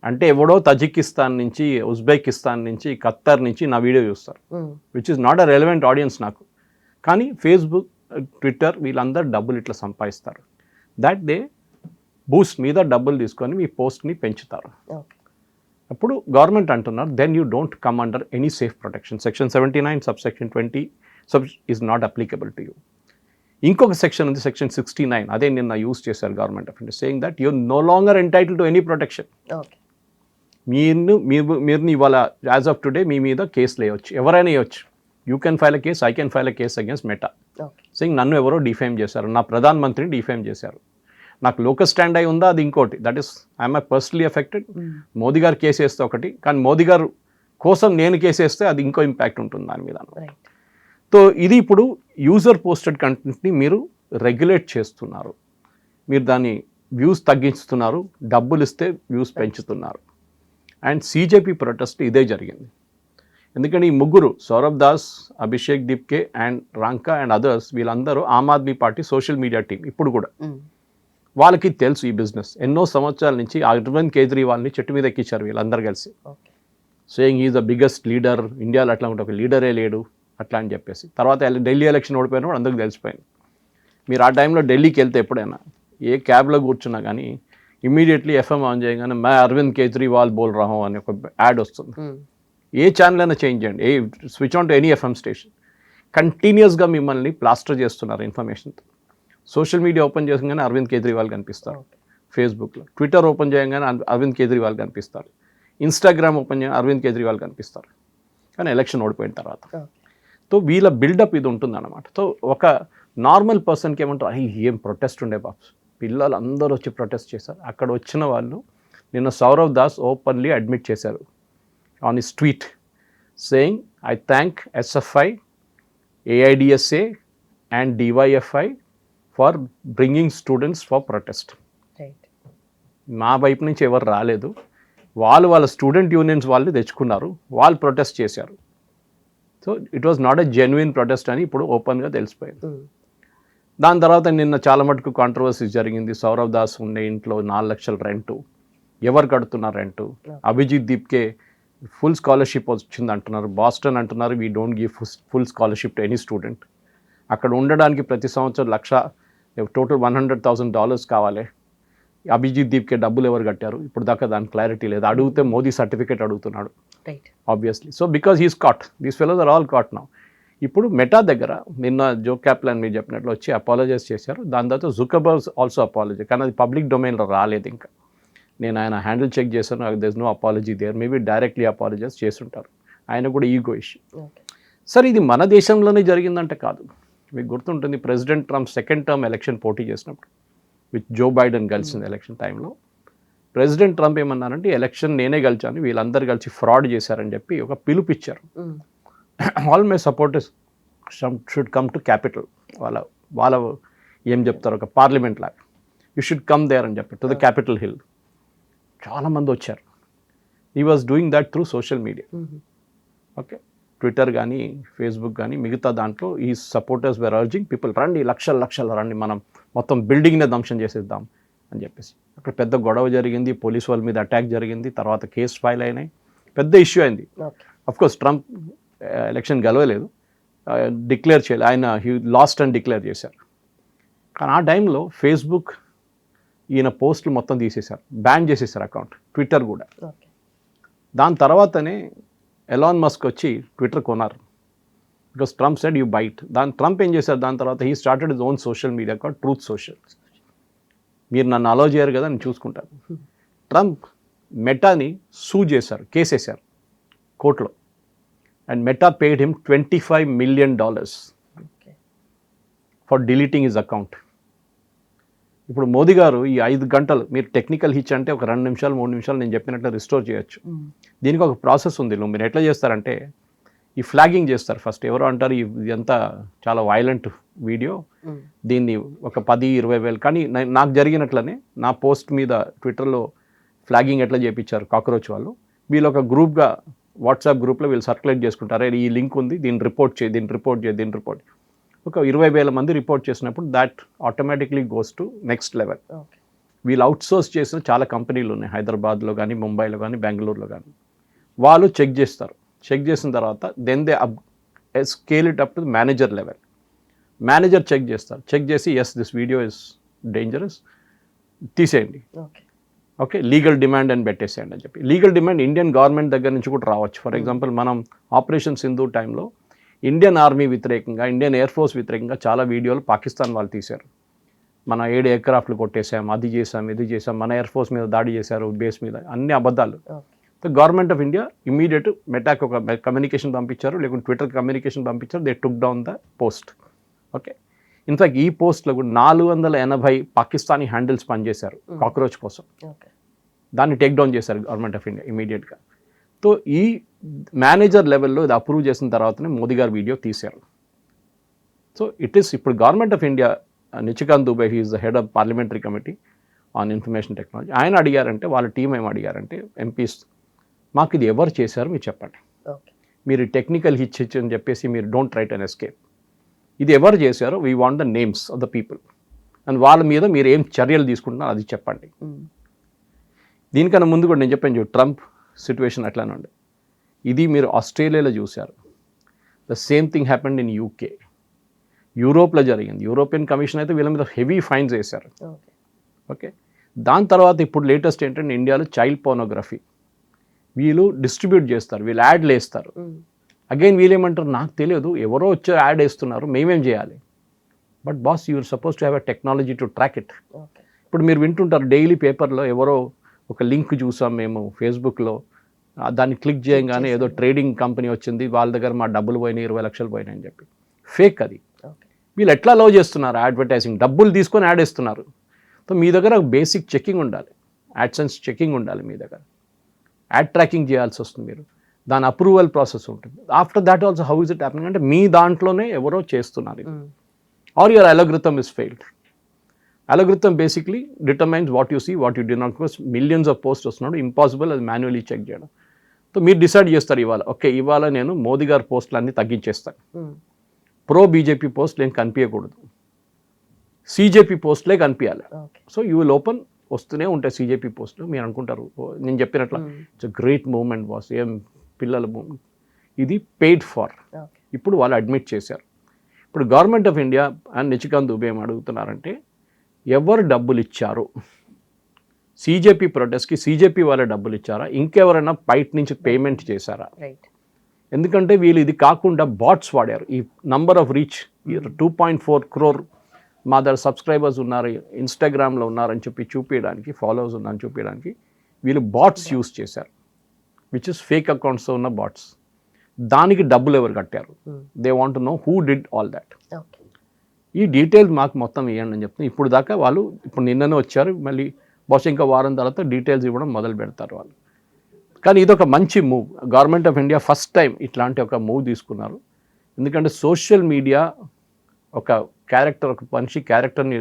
అంటే ఎవడో తజికిస్తాన్ నుంచి, ఉజ్బెకిస్తాన్ నుంచి, ఖత్తర్ నుంచి నా వీడియో చూస్తారు, which is not a relevant audience నాకు. కానీ ఫేస్బుక్, ట్విట్టర్ వీళ్ళందరూ డబ్బులు ఇట్లా సంపాదిస్తారు. దట్ దే బూస్ట్ మీద డబ్బులు తీసుకొని మీ పోస్ట్ని పెంచుతారు. అప్పుడు గవర్నమెంట్ అంటున్నారు, then you don't come under any safe protection. Section 79 subsection 20 is not applicable to you. ఇంకొక సెక్షన్ ఉంది, సెక్షన్ 69, అదే నిన్న యూస్ చేశారు government of India, saying that you're no longer entitle to any protection. మీరు ఇవాళ యాజ్ ఆఫ్ టుడే మీ మీద కేసులు వేయవచ్చు, ఎవరైనా వేయవచ్చు. You can file a case, I can file a case against meta, saying నన్ను ఎవరో డిఫేమ్ చేశారు, నా ప్రధాన మంత్రిని డిఫేమ్ చేశారు. నాకు లోకల్ స్టాండ్ అయి ఉందా, అది ఇంకోటి. That is I'm personally affected. Modi గారు కేసు వేస్తే ఒకటి, కానీ మోదీ గారు కోసం నేను కేసు వేస్తే అది ఇంకో ఇంపాక్ట్ ఉంటుంది దాని మీద. సో ఇది ఇప్పుడు యూజర్ పోస్టెడ్ కంటెంట్ని మీరు రెగ్యులేట్ చేస్తున్నారు, మీరు దాన్ని వ్యూస్ తగ్గిస్తున్నారు, డబ్బులు ఇస్తే వ్యూస్ పెంచుతున్నారు. అండ్ సిజేపీ ప్రొటెస్ట్ ఇదే జరిగింది. ఎందుకంటే ఈ ముగ్గురు, Saurabh Das, Abhishek Deepke and Ranka and others, వీళ్ళందరూ Aam Aadmi party social media team. ఇప్పుడు కూడా వాళ్ళకి తెలుసు ఈ బిజినెస్. ఎన్నో సంవత్సరాల నుంచి అరవింద్ కేజ్రీవాల్ని చెట్టు మీద ఎక్కించారు వీళ్ళందరూ కలిసి, saying is the biggest leader ఇండియాలో, అట్లా ఉంటే ఒక లీడరే లేడు అట్లా అని చెప్పేసి. తర్వాత ఢిల్లీ ఎలక్షన్ ఓడిపోయినా కూడా అందరికి తెలిసిపోయింది. మీరు ఆ టైంలో ఢిల్లీకి వెళ్తే ఎప్పుడైనా ఏ క్యాబ్లో కూర్చున్నా కానీ ఇమ్మీడియట్లీ ఎఫ్ఎం ఆన్ చేయగానే మే అరవింద్ కేజ్రీవాల్ బోల్ రహో అని ఒక యాడ్ వస్తుంది. ఏ ఛానల్ అయినా చేంజ్ చేయండి, switch on to any FM station, కంటిన్యూస్గా మిమ్మల్ని ప్లాస్టర్ చేస్తున్నారు ఇన్ఫర్మేషన్తో. సోషల్ మీడియా ఓపెన్ చేయగానే అరవింద్ కేజ్రీవాల్ కనిపిస్తారు, ఫేస్బుక్లో ట్విట్టర్ ఓపెన్ చేయగానే అరవింద్ కేజ్రీవాల్ కనిపిస్తారు, ఇన్స్టాగ్రామ్ ఓపెన్ చేయగానే అరవింద్ కేజ్రీవాల్ కనిపిస్తారు. కానీ ఎలక్షన్ ఓడిపోయిన తర్వాత సో వీళ్ళ బిల్డప్ ఇది ఉంటుందన్నమాట. సో ఒక నార్మల్ పర్సన్కి ఏమంటారు, ఏం ప్రొటెస్ట్ ఉండే బాబ్స్, పిల్లలు అందరూ వచ్చి ప్రొటెస్ట్ చేశారు. అక్కడ వచ్చిన వాళ్ళు నిన్న సౌరవ్ దాస్ ఓపెన్లీ అడ్మిట్ చేశారు on his tweet, saying I thank SFI, AIDSA and DYFI for bringing students for protest. మా వైపు నుంచి ఎవరు రాలేదు, వాళ్ళ స్టూడెంట్ యూనియన్స్ వాళ్ళు తెచ్చుకున్నారు, వాళ్ళు ప్రొటెస్ట్ చేశారు. So it was not a genuine protest అని ఇప్పుడు ఓపెన్గా తెలిసిపోయింది. దాని తర్వాత నిన్న చాలా మటుకు కాంట్రవర్సీ జరిగింది. సౌరవ్ దాస్ ఉండే ఇంట్లో 4 లక్షల రెంటు, ఎవరు కడుతున్నారు rent? Abhijit Dipke full scholarship వచ్చింది అంటున్నారు, బాస్టన్ అంటున్నారు we don't give full scholarship to any student. అక్కడ ఉండడానికి ప్రతి సంవత్సరం టోటల్ $100,000 కావాలి. అభిజిత్ దీప్కే డబ్బులు ఎవరు కట్టారు ఇప్పుడు దాకా దాని క్లారిటీ లేదు. అడిగితే మోదీ సర్టిఫికేట్ అడుగుతున్నాడు obviously. So because he's caught, these fellows are all caught now. ఇప్పుడు మెటా దగ్గర నిన్న జో క్యాప్లాన్ మీరు చెప్పినట్లు వచ్చి అపాలజైజ్ చేశారు. దాని తర్వాత జుకర్బర్గ్ ఆల్సో అపాలజీ, కానీ అది పబ్లిక్ డొమైన్లో రాలేదు ఇంకా. నేను ఆయన హ్యాండిల్ చెక్ చేశాను, there is no apology there, maybe directly apologize చేస్తుంటారు. ఆయన కూడా ఈగో ఇష్యూ. సరే ఇది మన దేశంలోనే జరిగిందంటే కాదు. మీకు గుర్తుంటుంది president Trump second term election పోటీ చేసినప్పుడు విత్ జో బైడెన్ కలిసింది ఎలక్షన్ టైంలో. ప్రెసిడెంట్ ట్రంప్ ఏమన్నారంటే ఎలక్షన్ నేనే గెలిచాను, వీళ్ళందరూ కలిసి ఫ్రాడ్ చేశారని చెప్పి ఒక పిలుపిచ్చారు. All my supporters should come to Capitol, వాళ్ళ ఏం చెప్తారు ఒక పార్లమెంట్ లాగా, యూ షుడ్ కమ్ దేర్ అని చెప్పి టు ద క్యాపిటల్ హిల్. చాలామంది వచ్చారు. He was doing that through social media. Okay, Twitter కానీ ఫేస్బుక్ కానీ మిగతా దాంట్లో ఈ సపోర్టర్స్ వేర్ అర్జింగ్ పీపుల్, రండి లక్షలు రండి, మనం మొత్తం బిల్డింగ్నే ధ్వంసం చేసేద్దాం అని చెప్పేసి అక్కడ పెద్ద గొడవ జరిగింది, పోలీస్ వాళ్ళ మీద అటాక్ జరిగింది, తర్వాత కేసు ఫైల్ అయినాయి, పెద్ద ఇష్యూ అయింది. కోర్స్ ట్రంప్ ఎలక్షన్ గెలవలేదు, డిక్లేర్ చేయలేదు, ఆయన హీ లాస్ట్ అని డిక్లేర్ చేశారు. కానీ ఆ టైంలో ఫేస్బుక్ ఈయన పోస్టులు మొత్తం తీసేశారు, బ్యాన్ చేసేసారు అకౌంట్, ట్విట్టర్ కూడా. దాని తర్వాతనే ఎలాన్ మస్క్ వచ్చి ట్విట్టర్ కొన్నారు, because Trump said you bite. Trump ఏం చేశారు దాని తర్వాత, he started his own social media called Truth Social. మీరు నన్ను అలో చేయరు కదా, నేను చూసుకుంటాను. ట్రంప్ మెటాని సూ చేశారు, కేసేశారు కోర్టులో, and meta paid him $25 million for deleting his account. ఇప్పుడు మోదీ గారు ఈ 5 గంటలు, మీరు టెక్నికల్ హిచ్ అంటే ఒక 2 నిమిషాలు 3 నిమిషాలు నేను చెప్పినట్లు రిస్టోర్ చేయొచ్చు. దీనికి ఒక ప్రాసెస్ ఉంది. మీరు ఎట్లా చేస్తారంటే ఈ ఫ్లాగింగ్ చేస్తారు ఫస్ట్. ఎవరో అంటారు ఇదంతా చాలా వైలెంట్ వీడియో, దీన్ని ఒక 10-20 వేలు. కానీ నాకు జరిగినట్లనే నా పోస్ట్ మీద ట్విట్టర్లో ఫ్లాగింగ్ ఎట్లా చేయించారు కాక్రోచ్ వాళ్ళు, వీళ్ళు ఒక గ్రూప్గా వాట్సాప్ గ్రూప్లో వీళ్ళు సర్క్యులేట్ చేసుకుంటారు, ఈ లింక్ ఉంది, దీన్ని రిపోర్ట్ చేయి, దీన్ని రిపోర్ట్ చేయి, దీన్ని రిపోర్ట్. ఒక 20,000 మంది రిపోర్ట్ చేసినప్పుడు that automatically goes to next level. వీళ్ళు అవుట్సోర్స్ చేసిన చాలా కంపెనీలు ఉన్నాయి, హైదరాబాద్లో కానీ, ముంబైలో కానీ, బెంగళూరులో కానీ. వాళ్ళు చెక్ చేస్తారు, చెక్ చేసిన తర్వాత then they scale it up to manager level. Manager check చేస్తారు, చెక్ చేసి yes this video is dangerous, తీసేయండి, ఓకే లీగల్ డిమాండ్ అని పెట్టేసేయండి అని చెప్పి. లీగల్ డిమాండ్ ఇండియన్ గవర్నమెంట్ దగ్గర నుంచి కూడా రావచ్చు. ఫర్ ఎగ్జాంపుల్ మనం ఆపరేషన్ సింధు టైంలో ఇండియన్ ఆర్మీ వ్యతిరేకంగా, ఇండియన్ ఎయిర్ ఫోర్స్ వ్యతిరేకంగా చాలా వీడియోలు పాకిస్తాన్ వాళ్ళు తీశారు. మన 7 ఎయిర్క్రాఫ్ట్లు కొట్టేసాం, అది చేసాం, ఇది చేసాం, మన ఎయిర్ ఫోర్స్ మీద దాడి చేశారు బేస్ మీద, అన్ని అబద్ధాలు. గవర్నమెంట్ ఆఫ్ ఇండియా ఇమీడియట్ మెటాక్ ఒక కమ్యూనికేషన్ పంపించారు, లేకుంటే ట్విట్టర్ కమ్యూనికేషన్ పంపించారు, they took down the post. Okay, in fact ఈ పోస్ట్లో కూడా 480 పాకిస్తానీ హ్యాండిల్స్ పనిచేశారు కాక్రోచ్ కోసం, దాన్ని టేక్ డౌన్ చేశారు గవర్నమెంట్ ఆఫ్ ఇండియా ఇమీడియట్గా. సో ఈ మేనేజర్ లెవెల్లో ఇది అప్రూవ్ చేసిన తర్వాతనే మోదీ గారు వీడియో తీశారు. సో ఇట్ ఈస్ ఇప్పుడు government of India, Nishikant Dubey, he is the head of parliamentary committee on information technology, ఆయన అడిగారంటే, వాళ్ళ టీం ఏం అడిగారంటే ఎంపీస్, మాకు ఇది ఎవరు చేశారు మీరు చెప్పండి, మీరు టెక్నికల్ హిచ్ అని చెప్పేసి మీరు డోంట్ రైట్ అండ్ ఎస్కేప్, ఇది ఎవరు చేశారో we want the names of the people and వాళ్ళ మీద మీరు ఏం చర్యలు తీసుకుంటున్నారో అది చెప్పండి. దీనికన్నా ముందు కూడా నేను చెప్పాను, ట్రంప్ సిచ్యువేషన్ అట్లానే ఉండే. ఇది మీరు ఆస్ట్రేలియాలో చూశారు, the same thing happened in UK, యూరోప్లో జరిగింది. యూరోపియన్ కమిషన్ అయితే వీళ్ళ మీద హెవీ ఫైన్స్ వేశారు. ఓకే, దాని తర్వాత ఇప్పుడు లేటెస్ట్ ఏంటంటే ఇండియాలో చైల్డ్ పోర్నోగ్రఫీ వీళ్ళు డిస్ట్రిబ్యూట్ చేస్తారు, వీళ్ళు యాడ్లు వేస్తారు. అగైన్ వీళ్ళు ఏమంటారు, నాకు తెలియదు, ఎవరో వచ్చి యాడ్ వేస్తున్నారు, మేమేం చేయాలి. But boss, you're supposed to have a technology to track it. ఇప్పుడు మీరు వింటుంటారు డైలీ పేపర్లో, ఎవరో ఒక లింక్ చూసాం మేము ఫేస్బుక్లో, దాన్ని క్లిక్ చేయగానే ఏదో ట్రేడింగ్ కంపెనీ వచ్చింది, వాళ్ళ దగ్గర మా డబ్బులు పోయినాయి, 20 లక్షలు పోయినాయి అని చెప్పి. ఫేక్ అది. వీళ్ళు ఎట్లా అలౌ చేస్తున్నారు అడ్వర్టైజింగ్, డబ్బులు తీసుకొని యాడ్ ఇస్తున్నారు. సో మీ దగ్గర బేసిక్ చెకింగ్ ఉండాలి, యాడ్సెన్స్ చెకింగ్ ఉండాలి మీ దగ్గర, యాడ్ ట్రాకింగ్ చేయాల్సి వస్తుంది మీరు, దాని అప్రూవల్ ప్రాసెస్ ఉంటుంది. After that also how is it happening అంటే మీ దాంట్లోనే ఎవరో చేస్తున్నారు, or your algorithm is failed. Algorithm basically determines what you see, what you do not. Because millions of post వస్తున్నాడు, ఇంపాసిబుల్ అది మాన్యువల్లీ చెక్ చేయడం. సో మీరు డిసైడ్ చేస్తారు ఇవాళ, ఓకే ఇవాళ నేను మోదీ గారి పోస్టులు అన్నీ తగ్గించేస్తాను, ప్రో బీజేపీ పోస్టులు ఏం కనిపించకూడదు, సీజేపీ పోస్టులే కనిపించాలి. సో యూ విల్ ఓపెన్, వస్తూనే ఉంటాయి సీజేపీ పోస్టులు. మీరు అనుకుంటారు నేను చెప్పినట్లు ఇట్స్ గ్రేట్ మూవ్మెంట్ బాస్, ఏం పిల్లల మూవ్మెంట్, ఇది పెయిడ్ ఫార్. ఇప్పుడు వాళ్ళు అడ్మిట్ చేశారు. ఇప్పుడు government of India and Nishikant Dubey ఏం అడుగుతున్నారంటే, ఎవరు డబ్బులు ఇచ్చారు సీజేపీ ప్రొటెస్ట్కి, సీజేపీ వాళ్ళ డబ్బులు ఇచ్చారా, ఇంకెవరైనా బయట నుంచి పేమెంట్ చేశారా? ఎందుకంటే వీళ్ళు ఇది కాకుండా బాట్స్ వాడారు. ఈ నంబర్ ఆఫ్ రీచ్ 2.4 crore మా దగ్గర సబ్స్క్రైబర్స్ ఉన్నారు, ఇన్స్టాగ్రామ్లో ఉన్నారని చెప్పి చూపించడానికి, ఫాలోవర్స్ ఉన్నారని చూపించడానికి వీళ్ళు బాట్స్ యూస్ చేశారు, విచ్ ఇస్ ఫేక్ అకౌంట్స్తో ఉన్న బాట్స్. దానికి డబ్బులు ఎవరు కట్టారు, they want to know who did all that. ఈ డీటెయిల్స్ మాకు మొత్తం ఇవ్వండి అని చెప్తున్నారు. ఇప్పుడు దాకా వాళ్ళు, ఇప్పుడు నిన్ననే వచ్చారు, మళ్ళీ బహుశా ఇంకా వారం తర్వాత డీటెయిల్స్ ఇవ్వడం మొదలు పెడతారు వాళ్ళు. కానీ ఇది ఒక మంచి move. Government of India first time ఇట్లాంటి ఒక మూవ్ తీసుకున్నారు. ఎందుకంటే సోషల్ మీడియా ఒక క్యారెక్టర్, ఒక మనిషి క్యారెక్టర్ని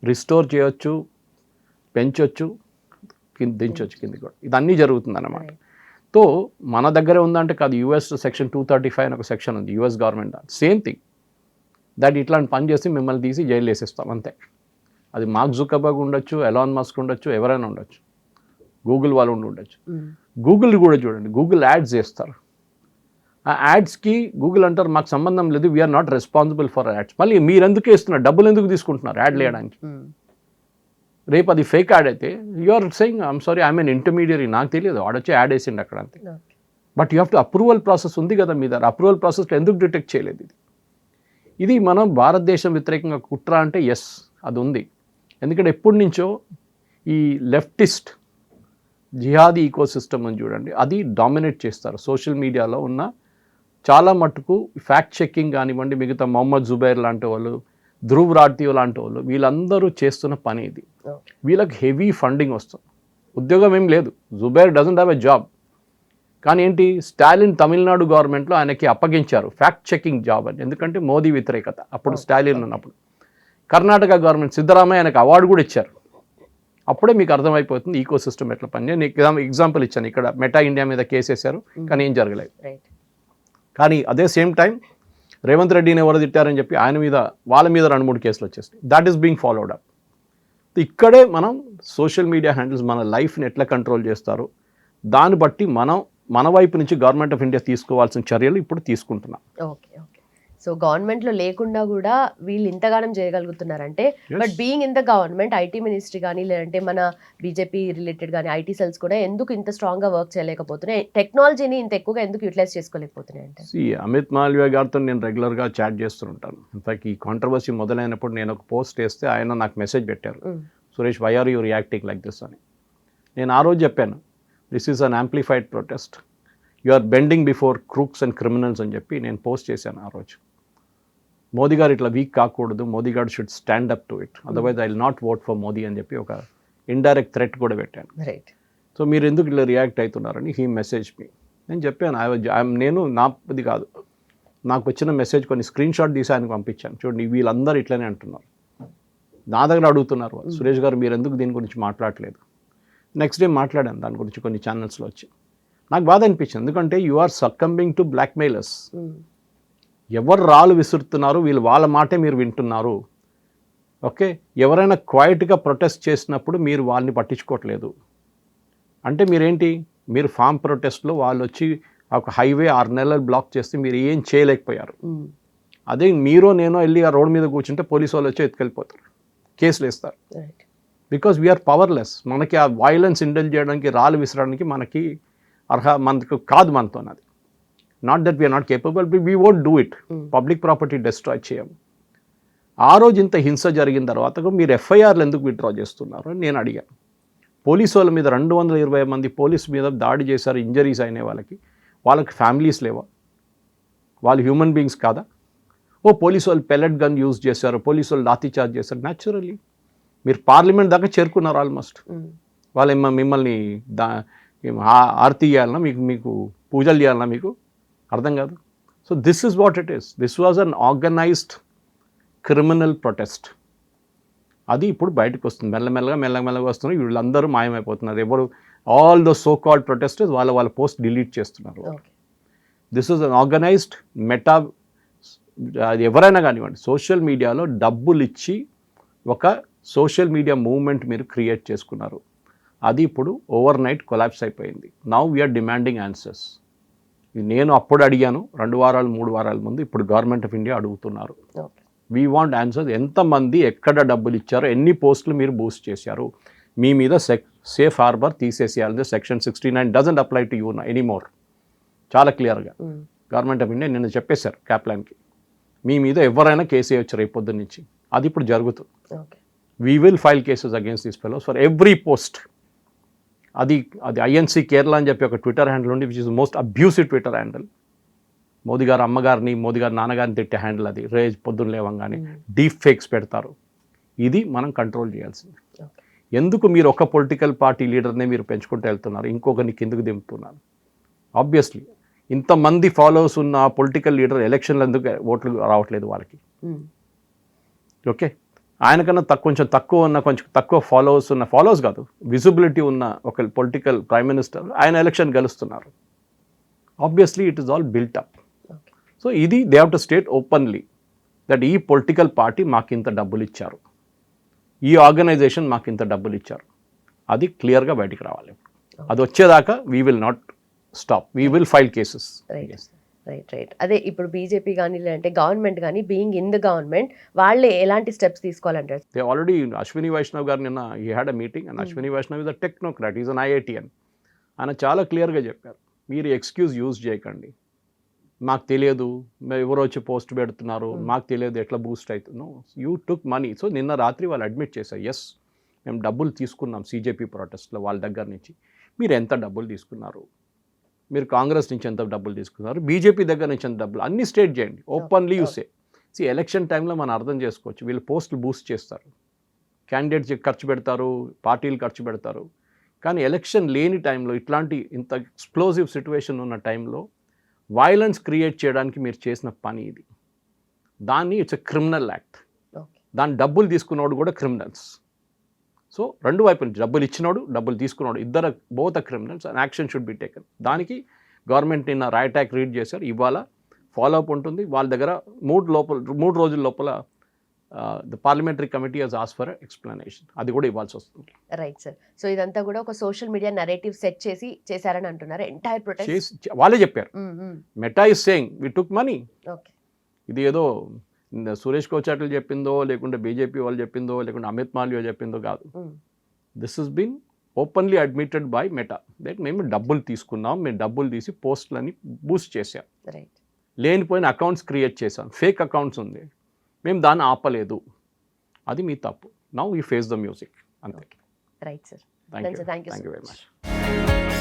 రిస్టోర్ చేయొచ్చు, పెంచవచ్చు, దించవచ్చు కింది కూడా. ఇదన్నీ జరుగుతుంది అన్నమాట. సో మన దగ్గరే ఉందంటే కాదు, యూఎస్ సెక్షన్ 235 అని ఒక సెక్షన్ ఉంది, US government same thing, that ఇట్లాంటి పని చేసి మిమ్మల్ని తీసి జైలు వేసేస్తాం అంతే. అది మార్క్ జుకర్బర్గ్ ఉండొచ్చు, ఎలాన్ మస్క్ ఉండొచ్చు, ఎవరైనా ఉండొచ్చు, గూగుల్ వాళ్ళు ఉండొచ్చు. గూగుల్ కూడా చూడండి, గూగుల్ యాడ్స్ చేస్తారు. ఆ యాడ్స్కి గూగుల్ అంటారు మాకు సంబంధం లేదు, we are not responsible for ads. మళ్ళీ మీరు ఎందుకు వేస్తున్నారు, డబ్బులు ఎందుకు తీసుకుంటున్నారు యాడ్ వేయడానికి? రేపు అది ఫేక్ యాడ్ అయితే you are saying I'm sorry I'm an intermediary, నాకు తెలియదు ఆడొచ్చి యాడ్ వేసిండు అక్కడ అంతే. But you have to approval process ఉంది కదా మీ దగ్గర, అప్రూవల్ ప్రాసెస్లో ఎందుకు డిటెక్ట్ చేయలేదు? ఇది మనం భారతదేశం వ్యతిరేకంగా కుట్ర అంటే ఎస్ అది ఉంది. ఎందుకంటే ఎప్పటి నుంచో ఈ లెఫ్టిస్ట్ జిహాదీ ఈకో సిస్టమ్ అని చూడండి, అది డామినేట్ చేస్తారు. సోషల్ మీడియాలో ఉన్న చాలా మట్టుకు ఫ్యాక్ట్ చెక్కింగ్ కానివ్వండి, మిగతా మొహమ్మద్ జుబైర్ లాంటి వాళ్ళు, ధ్రువ్ రాడ్తీవ్ లాంటి వాళ్ళు, వీళ్ళందరూ చేస్తున్న పని ఇది. వీళ్ళకి హెవీ ఫండింగ్ వస్తుంది, ఉద్యోగం ఏం లేదు. Zubair doesn't have a job, కానీ ఏంటి స్టాలిన్ తమిళనాడు గవర్నమెంట్లో ఆయనకి అప్పగించారు ఫ్యాక్ట్ చెకింగ్ జాబ్ అని, ఎందుకంటే మోదీ వ్యతిరేకత అప్పుడు స్టాలిన్ ఉన్నప్పుడు. కర్ణాటక గవర్నమెంట్ సిద్ధరామయ్య ఆయనకు అవార్డు కూడా ఇచ్చారు. అప్పుడే మీకు అర్థమైపోతుంది ఈకో సిస్టమ్ ఎట్లా పని. నేను ఎగ్జాంపుల్ ఇచ్చాను, ఇక్కడ మెటా ఇండియా మీద కేసు వేశారు కానీ ఏం జరగలేదు. కానీ అదే సేమ్ టైం రేవంత్ రెడ్డిని ఎవరు తిట్టారని చెప్పి ఆయన మీద వాళ్ళ మీద 2-3 కేసులు వచ్చేస్తాయి. That is being followed up. ఇక్కడే మనం సోషల్ మీడియా హ్యాండిల్స్ మన లైఫ్ని ఎట్లా కంట్రోల్ చేస్తారు, దాన్ని బట్టి మన వైపు నుంచి గవర్నమెంట్ ఆఫ్ ఇండియా తీసుకోవాల్సిన చర్యలు ఇప్పుడు తీసుకుంటున్నాం. Okay okay. సో గవర్నమెంట్లో లేకుండా కూడా వీళ్ళు ఇంతగానం చేయగలుగుతున్నారంటే, but being in the government IT ministry కానీ లేదంటే మన బీజేపీ రిలేటెడ్ కానీ ఐటీ సెల్స్ కూడా ఎందుకు ఇంత స్ట్రాంగ్గా వర్క్ చేయలేకపోతున్నాయి, టెక్నాలజీని ఇంత ఎక్కువగా ఎందుకు యూటిలైజ్ చేసుకోలేకపోతున్నాయి అంటే? అమిత్ మాల్వియా గారితో నేను రెగ్యులర్గా చాట్ చేస్తుంటాను. ఇన్ఫాక్ట్ ఈ కాంట్రవర్సీ మొదలైనప్పుడు నేను ఒక పోస్ట్ వేస్తే ఆయన నాకు మెసేజ్ పెట్టారు, Suresh why are you reacting like this అని. నేను ఆ రోజు చెప్పాను, this is an amplified protest, you are bending before crooks and criminals అని చెప్పి నేను పోస్ట్ చేశాను ఆ రోజు. మోదీ గారు ఇట్లా వీక్ కాకూడదు, మోదీ గారు should stand up to it, otherwise I will not vote for Modi అని చెప్పి ఒక ఇండైరెక్ట్ థ్రెట్ కూడా పెట్టాను. రైట్. సో మీరు ఎందుకు ఇట్లా రియాక్ట్ అవుతున్నారని హీ మెసేజ్ మీ. నేను చెప్పాను నేను నాది కాదు, నాకు వచ్చిన మెసేజ్ కొన్ని స్క్రీన్ షాట్ తీసి ఆయనకు పంపించాను, చూడండి వీళ్ళందరూ ఇట్లనే అంటున్నారు, నా దగ్గర అడుగుతున్నారు సురేష్ గారు మీరు ఎందుకు దీని గురించి మాట్లాడలేదు. నెక్స్ట్ డే మాట్లాడాను దాని గురించి కొన్ని ఛానల్స్లో వచ్చి. నాకు బాధ అనిపించింది, ఎందుకంటే యు ఆర్ సక్కంబింగ్ టు బ్లాక్మెయిలర్స్. ఎవరు రాళ్ళు విసురుతున్నారు, వీళ్ళు వాళ్ళ మాటే మీరు వింటున్నారు. ఓకే, ఎవరైనా క్వైట్గా ప్రొటెస్ట్ చేసినప్పుడు మీరు వాళ్ళని పట్టించుకోవట్లేదు అంటే మీరేంటి, మీరు ఫామ్ ప్రొటెస్ట్లో వాళ్ళు వచ్చి ఒక హైవే 6 నెలలు బ్లాక్ చేస్తే మీరు ఏం చేయలేకపోయారు. అదే మీరో నేనో వెళ్ళి ఆ రోడ్ మీద కూర్చుంటే పోలీసు వాళ్ళు వచ్చి ఎత్తుకెళ్ళిపోతారు, కేసులు వేస్తారు. Because we are powerless. మనకి ఆ వైలెన్స్ ఇండల్ చేయడానికి, రాళ్ళు విసరడానికి మనకు కాదు మనతో. అది not that we are not capable, we won't do it. Public property destroy చేయము. ఆ రోజు ఇంత హింస జరిగిన తర్వాత మీరు ఎఫ్ఐఆర్లు ఎందుకు విత్డ్రా చేస్తున్నారు అని నేను అడిగాను. పోలీసు వాళ్ళ మీద 220 మంది పోలీసు మీద దాడి చేశారు, ఇంజరీస్ అయినాయి వాళ్ళకి ఫ్యామిలీస్ లేవా, వాళ్ళు హ్యూమన్ బీయింగ్స్ కాదా? పోలీసు వాళ్ళు పెల్లెట్ గన్ యూజ్ చేశారు, పోలీసు వాళ్ళు లాఠీ చార్జ్ చేశారు. న్యాచురల్లీ మీరు పార్లమెంట్ దాకా చేరుకున్నారు ఆల్మోస్ట్. వాళ్ళు మిమ్మల్ని ఆరతి చేయాలన్నా, మీకు పూజలు చేయాలన్నా మీకు అర్థం కాదు. So this is what it is. This was an organised criminal protest. అది ఇప్పుడు బయటకు వస్తుంది, మెల్లమెల్లగా వస్తున్నారు. వీళ్ళందరూ మాయమైపోతున్నారు. ఎవరు all the so called protesters వాళ్ళ పోస్ట్ డిలీట్ చేస్తున్నారు. This is an organised Meta. అది ఎవరైనా కానివ్వండి, సోషల్ మీడియాలో డబ్బులు ఇచ్చి ఒక సోషల్ మీడియా మూవ్మెంట్ మీరు క్రియేట్ చేసుకున్నారు. అది ఇప్పుడు ఓవర్ నైట్ కొలాప్స్ అయిపోయింది. Now we are demanding answers. నేను అప్పుడు అడిగాను 2 వారాలు 3 వారాల ముందు, ఇప్పుడు గవర్నమెంట్ ఆఫ్ ఇండియా అడుగుతున్నారు. We want answers. ఎంతమంది ఎక్కడ డబ్బులు ఇచ్చారో, ఎన్ని పోస్టులు మీరు బూస్ట్ చేశారు, మీ మీద సేఫ్ హార్బర్ తీసేసేయాలి. Section 69 doesn't apply to you anymore. చాలా క్లియర్గా గవర్నమెంట్ ఆఫ్ ఇండియా నిన్న చెప్పేశారు క్యాప్లాన్కి, మీ మీద ఎవరైనా కేసు వేయచ్చు రేపు పొద్దున్న నుంచి. అది ఇప్పుడు జరుగుతుంది. We will file cases against these fellows for every post. అది ఐఎన్సీ కేరళ అని చెప్పి ఒక ట్విట్టర్ హ్యాండిల్ ఉంది, which is most abusive Twitter handle. Modi గారు అమ్మగారిని, మోదీ గారు నాన్నగారిని తిట్టే హ్యాండిల్ అది. రేజ్ పొద్దున్న లేవంగానే డీప్ ఫేక్స్ పెడతారు. ఇది మనం కంట్రోల్ చేయాల్సింది. ఎందుకు మీరు ఒక పొలిటికల్ పార్టీ లీడర్నే మీరు పెంచుకుంటూ వెళ్తున్నారు, ఇంకొకరిని కిందకు దింపుతున్నారు? ఆబ్వియస్లీ ఇంతమంది ఫాలోవర్స్ ఉన్న పొలిటికల్ లీడర్ ఎలక్షన్లు ఎందుకు ఓట్లు రావట్లేదు వాళ్ళకి? ఓకే, ఆయనకన్నా కొంచెం తక్కువ ఫాలోవర్స్ కాదు, విజిబిలిటీ ఉన్న ఒక పొలిటికల్ ప్రైమ్ మినిస్టర్ ఆయన ఎలక్షన్ గెలుస్తున్నారు. Obviously it is all built up. So they have to state openly that ఈ పొలిటికల్ పార్టీ మాకు ఇంత డబ్బులు ఇచ్చారు, ఈ ఆర్గనైజేషన్ మాకు ఇంత డబ్బులు ఇచ్చారు, అది క్లియర్గా బయటికి రావాలి. అది వచ్చేదాకా we will not stop, we will file cases. Right. అదే ఇప్పుడు బీజేపీ కానీ లేదంటే గవర్నమెంట్ కానీ బీయింగ్ ఇన్ ద గవర్నమెంట్ వాళ్ళే ఎలాంటి స్టెప్స్ తీసుకోవాలంటారు? దే ఆల్రెడీ అశ్విని వైష్ణవ్ గారు నిన్న ఈ had a meeting and Ashwini Vaishnaw is a technocrat, is an IITian. ఆయన చాలా క్లియర్గా చెప్పారు, మీరు ఎక్స్క్యూజ్ యూజ్ చేయకండి, మాకు తెలియదు, ఎవరో వచ్చి పోస్ట్ పెడుతున్నారు, మాకు తెలియదు ఎట్లా బూస్ట్ అవుతుందో, యూ టుక్ మనీ. సో నిన్న రాత్రి వాళ్ళు అడ్మిట్ చేశారు, ఎస్ మేము డబ్బులు తీసుకున్నాం సిజేపీ ప్రొటెస్ట్లో వాళ్ళ దగ్గర నుంచి. మీరు ఎంత డబ్బులు తీసుకున్నారు, మీరు కాంగ్రెస్ నుంచి ఎంత డబ్బులు తీసుకున్నారు, బీజేపీ దగ్గర నుంచి ఎంత డబ్బులు, అన్ని స్టేట్ చేయండి, ఓపెన్లీ యూసే. ఎలక్షన్ టైంలో మనం అర్థం చేసుకోవచ్చు, వీళ్ళు పోస్టులు బూస్ట్ చేస్తారు, క్యాండిడేట్స్ ఖర్చు పెడతారు, పార్టీలు ఖర్చు పెడతారు. కానీ ఎలక్షన్ లేని టైంలో ఇట్లాంటి ఇంత ఎక్స్ప్లోజివ్ సిచ్యువేషన్ ఉన్న టైంలో వైలెన్స్ క్రియేట్ చేయడానికి మీరు చేసిన పని ఇది. దాన్ని ఇట్స్ ఎ క్రిమినల్ యాక్ట్. దాని డబ్బులు తీసుకున్నవాడు కూడా క్రిమినల్స్. సో రెండు వైపులు, డబ్బులు ఇచ్చినోడు డబ్బులు తీసుకున్నాడు, ఇద్దరు both criminals and action should be taken. దానికి గవర్నమెంట్ నిన్న రైట్ యాక్ట్ రీడ్ చేశారు, ఇవాళ ఫాలో అప్ ఉంటుంది. వాళ్ళ దగ్గర 3 రోజుల లోపల the parliamentary committee has asked for explanation, అది కూడా ఇవ్వాల్సి వస్తుంది. Right sir. సో ఇదంతా కూడా ఒక సోషల్ మీడియా నరేటివ్ సెట్ చేసి చేశారని అంటున్నారు ఎంటైర్ ప్రొటెస్ట్. వాళ్ళే చెప్పారు, Meta is saying we took money. Okay, ఇది ఏదో సురేష్ కోచాటల్ చెప్పిందో లేకుంటే బీజేపీ వాళ్ళు చెప్పిందో లేకుంటే అమిత్ మాల్యో చెప్పిందో కాదు. This is been openly admitted by Meta that మేము డబ్బులు తీసుకున్నాం, మేము డబ్బులు తీసి పోస్టులని బూస్ట్ చేసాం, లేనిపోయిన అకౌంట్స్ క్రియేట్ చేసాం, ఫేక్ అకౌంట్స్ ఉంది, మేము దాన్ని ఆపలేదు, అది మీ తప్పు. Now we face the music అంతే. Right sir, thank you so very much. Much.